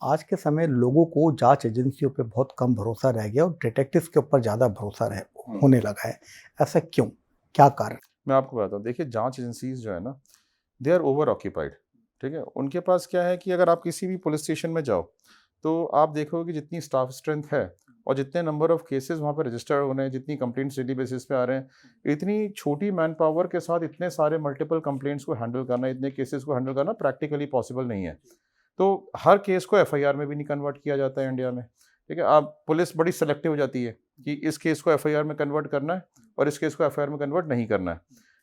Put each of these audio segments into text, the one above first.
आज के समय लोगों को जांच एजेंसियों पे बहुत कम भरोसा रह गया और डिटेक्टिव्स के ऊपर ज़्यादा भरोसा होने लगा है। ऐसा क्यों? क्या कारण? मैं आपको बताता हूँ, देखिए जांच एजेंसीज जो है ना, दे आर ओवर ऑक्यूपाइड। ठीक है, उनके पास क्या है कि अगर आप किसी भी पुलिस स्टेशन में जाओ तो आप देखोगे कि जितनी स्टाफ स्ट्रेंथ है और जितने नंबर ऑफ केसेस वहाँ पर रजिस्टर्ड हो रहे हैं, जितनी कंप्लेंट्स डेली बेसिस पे आ रहे हैं, इतनी छोटी मैन पावर के साथ इतने सारे मल्टीपल कंप्लेंट्स को हैंडल करना, इतने केसेस को हैंडल करना प्रैक्टिकली पॉसिबल नहीं है। तो हर केस को एफआईआर में भी नहीं कन्वर्ट किया जाता है इंडिया में। ठीक है, आप पुलिस बड़ी सेलेक्टिव हो जाती है कि इस केस को एफआईआर में कन्वर्ट करना है और इस केस को एफआईआर में कन्वर्ट नहीं करना है।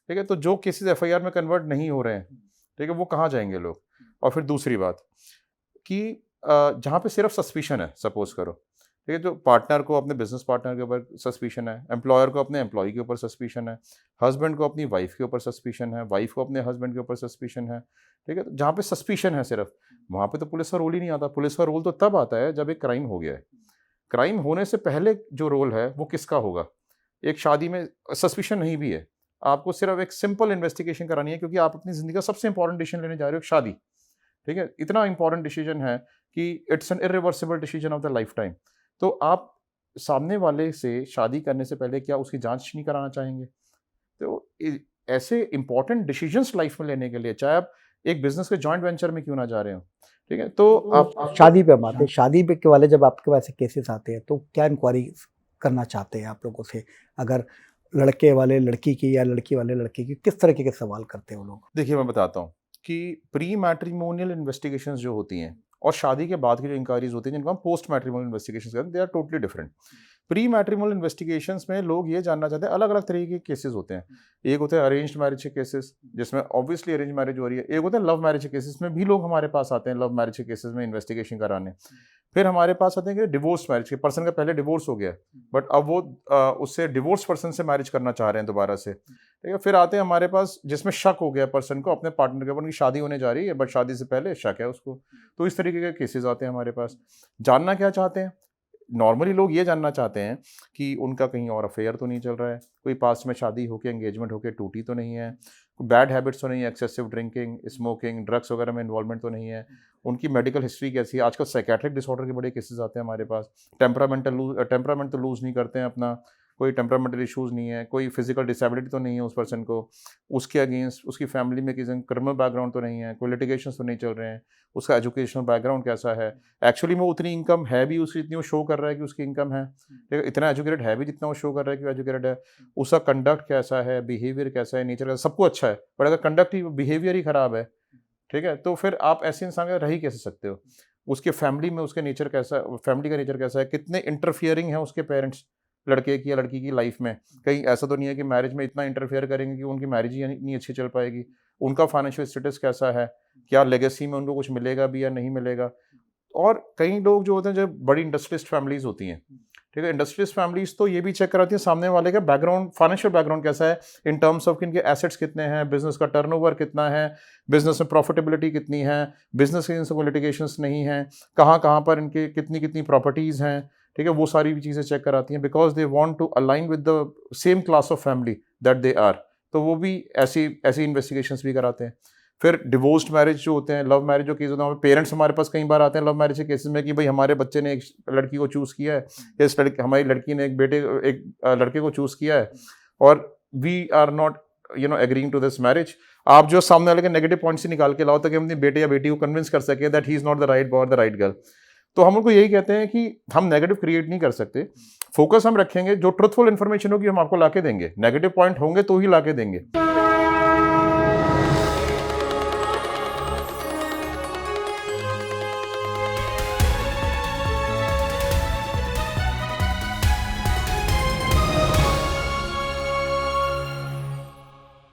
ठीक है, तो जो केसेस एफआईआर में कन्वर्ट नहीं हो रहे हैं, ठीक है, वो कहाँ जाएंगे लोग। और फिर दूसरी बात कि जहाँ पे सिर्फ सस्पिशन है, सपोज करो, ठीक है, जो पार्टनर को अपने बिजनेस पार्टनर के ऊपर सस्पिशन है, एम्प्लॉयर को अपने एम्प्लॉय के ऊपर सस्पिशन है, हस्बैंड को अपनी वाइफ के ऊपर सस्पिशन है, वाइफ को अपने हस्बैंड के ऊपर सस्पिशन है। ठीक है, तो जहाँ पे सस्पिशन है सिर्फ, वहाँ पे तो पुलिस का रोल ही नहीं आता। पुलिस का रोल तो तब आता है जब एक क्राइम हो गया है। क्राइम होने से पहले जो रोल है वो किसका होगा? एक शादी में सस्पिशन नहीं भी है, आपको सिर्फ एक सिंपल इन्वेस्टिगेशन करानी है, क्योंकि आप अपनी जिंदगी का सबसे इंपॉर्टेंट डिसीजन लेने जा रहे हो, शादी। ठीक है, इतना इंपॉर्टेंट डिसीजन है कि it's an irreversible decision of the life time. तो आप सामने वाले से शादी करने से पहले क्या उसकी जांच नहीं कराना चाहेंगे? तो ऐसे इंपॉर्टेंट डिसीजंस लाइफ में लेने के लिए, चाहे आप एक बिजनेस के जॉइंट वेंचर में क्यों ना जा रहे हो, ठीक है, तो आप शादी पे हम आते हैं। शादी पे के वाले जब आपके पास केसेस आते हैं तो क्या इंक्वायरी करना चाहते हैं आप लोगों से? अगर लड़के वाले लड़की की या लड़की वाले लड़के की, किस तरीके के सवाल करते हैं वो लोग? देखिए, मैं बताता हूँ कि प्री मैट्रिमोनियल इन्वेस्टिगेशंस जो होती हैं और शादी के बाद की जो इंक्वायरीज होती हैं, जिनको हम पोस्ट मैट्रिमोनियल इन्वेस्टिगेशंस कहते हैं, they are totally different. Pre matrimonial investigations में लोग ये जानना चाहते हैं, अलग अलग तरीके के केसेस होते हैं। एक होते हैं अरेंज्ड मैरिज के केसेस, जिसमें ऑब्वियसली अरेंज मैरिज हो रही है। एक होते हैं लव मैरिज के केसेस में भी लोग हमारे पास आते हैं, लव मैरिज के केसेस में इन्वेस्टिगेशन कराने। फिर हमारे पास आते हैं कि डिवोर्स मैरिज के, पर्सन का पहले डिवोर्स हो गया बट अब वो उससे डिवोर्स पर्सन से मैरिज करना चाह रहे हैं दोबारा से। ठीक है, फिर आते हैं हमारे पास जिसमें शक हो गया पर्सन को अपने पार्टनर के ऊपर, उनकी शादी होने जा रही है बट शादी से पहले शक है उसको। तो इस तरीके के केसेस आते हैं हमारे पास। जानना क्या चाहते हैं? नॉर्मली लोग ये जानना चाहते हैं कि उनका कहीं और अफेयर तो नहीं चल रहा है, कोई पास्ट में शादी होके एंगेजमेंट होके टूटी तो नहीं है, कोई बैड हैबिट्स तो नहीं है, एक्सेसिव ड्रिंकिंग, स्मोकिंग, ड्रग्स वगैरह में इन्वॉल्वमेंट तो नहीं है, उनकी मेडिकल हिस्ट्री कैसी है। आजकल साइकेट्रिक डिसऑर्डर के बड़े केसेस आते हैं हमारे पास। टेम्परामेंट तो लूज़ नहीं करते हैं अपना, कोई टेम्परामेंटल इश्यूज़ नहीं है, कोई फिजिकल डिसेबिलिटी तो नहीं है उस पर्सन को, उसके अगेंस्ट उसकी फैमिली में किसी क्रिमिनल बैकग्राउंड तो नहीं है, कोई लिटिगेशन तो नहीं चल रहे हैं, उसका एजुकेशनल बैकग्राउंड कैसा है, एक्चुअली में उतनी इनकम है भी उसकी जितनी वो शो कर रहा है कि उसकी इनकम है, ठीक है, इतना एजुकेटेड है भी जितना वो शो कर रहा है कि वो एजुकेटेड है, उसका कंडक्ट कैसा है, बिहेवियर कैसा है, नेचर कैसा, सबको अच्छा है, बट अगर कंडक्ट ही बिहेवियर ही खराब है, ठीक है, तो फिर आप ऐसे इंसान के रह ही कैसे सकते हो? उसके फैमिली में उसके नेचर कैसा, फैमिली का नेचर कैसा है, कितने इंटरफियरिंग है उसके पेरेंट्स लड़के की या लड़की की लाइफ में। कहीं ऐसा तो नहीं है कि मैरिज में इतना इंटरफेयर करेंगे कि उनकी मैरिज ही नहीं अच्छी चल पाएगी। उनका फाइनेंशियल स्टेटस कैसा है, क्या लेगेसी में उनको कुछ मिलेगा भी या नहीं मिलेगा। और कई लोग जो होते हैं, जो बड़ी इंडस्ट्रियलिस्ट फैमिलीज होती हैं, ठीक है, इंडस्ट्रियलिस्ट फैमिलीज तो ये भी चेक कराती है सामने वाले का बैकग्राउंड, फाइनेंशियल बैकग्राउंड कैसा है, इन टर्म्स ऑफ इनके एसेट्स कितने हैं, बिजनेस का टर्नओवर कितना है, बिजनेस में प्रॉफिटेबिलिटी कितनी है, बिजनेस के इनसे कोई लिटिगेशंस नहीं है, कहाँ कहाँ पर इनके कितनी कितनी प्रॉपर्टीज़ हैं, ठीक है, वो सारी भी चीज़ें चेक कराती हैं, because they want to align with the same class of family that they are. तो वो भी ऐसी ऐसी इन्वेस्टिगेशंस भी कराते हैं। फिर डिवोर्स्ड मैरिज जो होते हैं, लव मैरिज जो केस होते हैं, पेरेंट्स हमारे पास कई बार आते हैं लव मैरिज के केसेस में कि भाई हमारे बच्चे ने एक लड़की को चूज़ किया है, या इस लड़की हमारी लड़की ने एक लड़के को चूज़ किया है और we are not agreeing to this marriage. आप जो सामने वाले के नेगेटिव पॉइंट्स ही निकाल के लाओ ताकि हम अपने बेटे या बेटी को कन्विंस कर सके that he is not the right boy और द राइट गर्ल। तो हम उनको यही कहते हैं कि हम नेगेटिव क्रिएट नहीं कर सकते, फोकस हम रखेंगे, जो ट्रुथफुल इन्फॉर्मेशन होगी हम आपको लाके देंगे, नेगेटिव पॉइंट होंगे तो ही लाके देंगे।